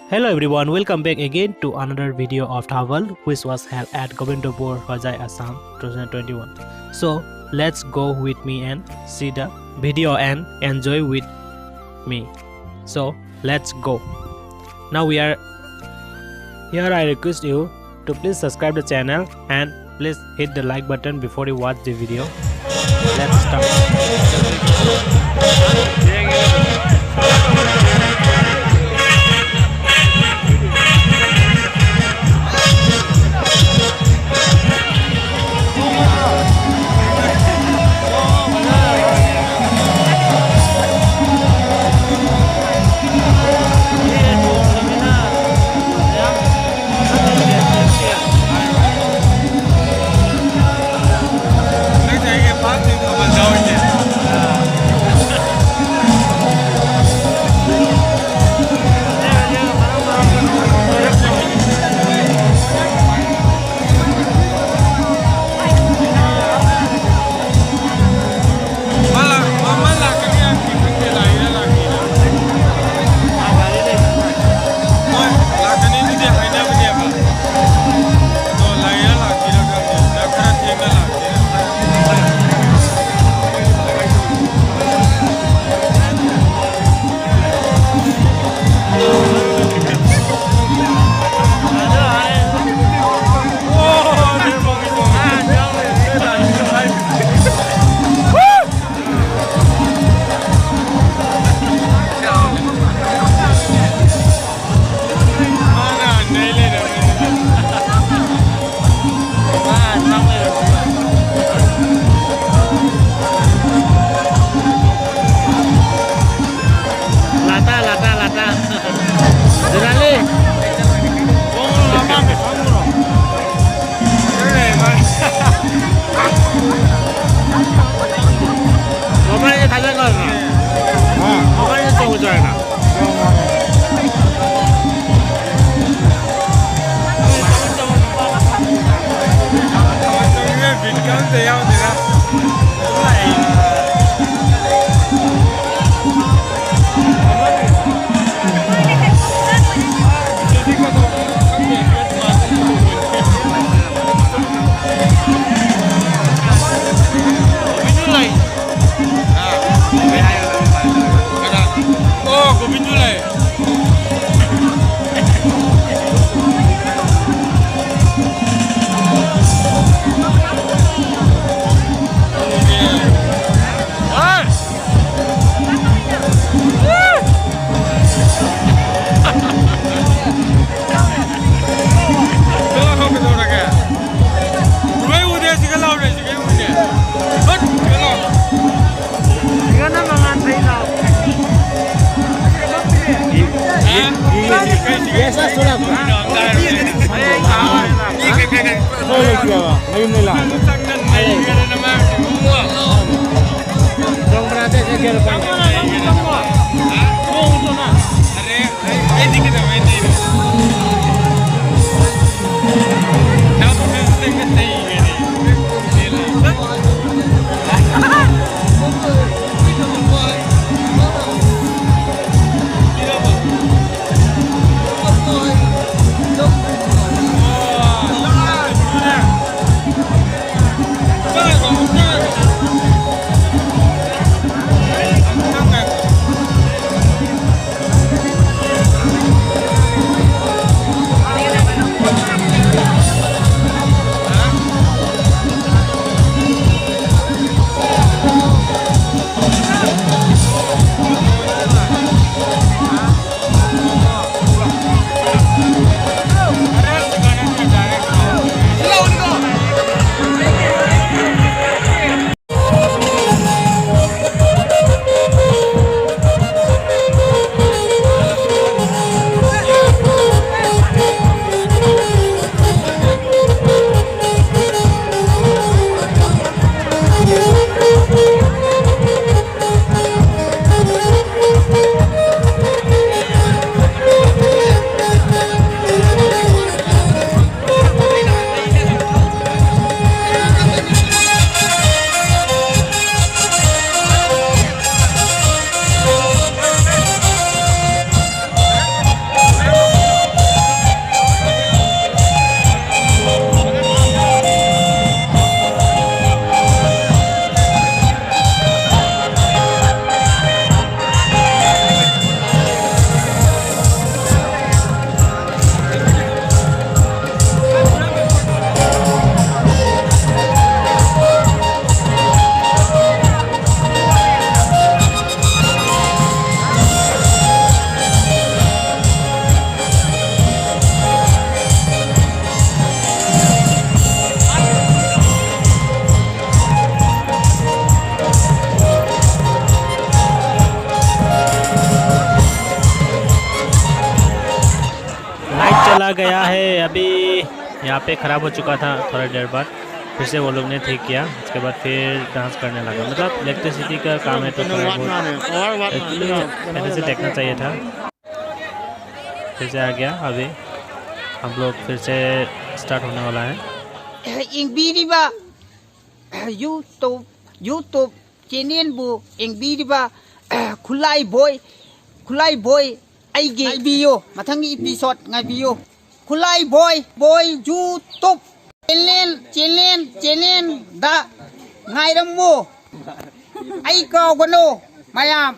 Hello everyone, welcome back again to another video of travel which was held at Govindpur, Hojaই, Assam 2021. So let's go with me and see the video and enjoy with me. So let's go. Now we are here. I request you to please subscribe the channel and please hit the like button before you watch the video. Let's start. चला गया है। अभी यहाँ पे ख़राब हो चुका था, थोड़ा देर बाद फिर से वो लोग ने ठीक किया, उसके बाद फिर डांस करने लगा। मतलब इलेक्ट्रिसिटी का काम है तो थोड़ा बहुत एक्चुअली पहले से देखना चाहिए था। फिर से आ गया, अभी हम लोग फिर से स्टार्ट होने वाला है। इंबीरिबा यूट्यूब चैनल बु इंबीरिबा खुलाई बोय आइगे बियो मथंगी एपिसोड ngabiyo खुलाई बोय यूट्यूब चैनल दा ngairamo ai kawgano mayam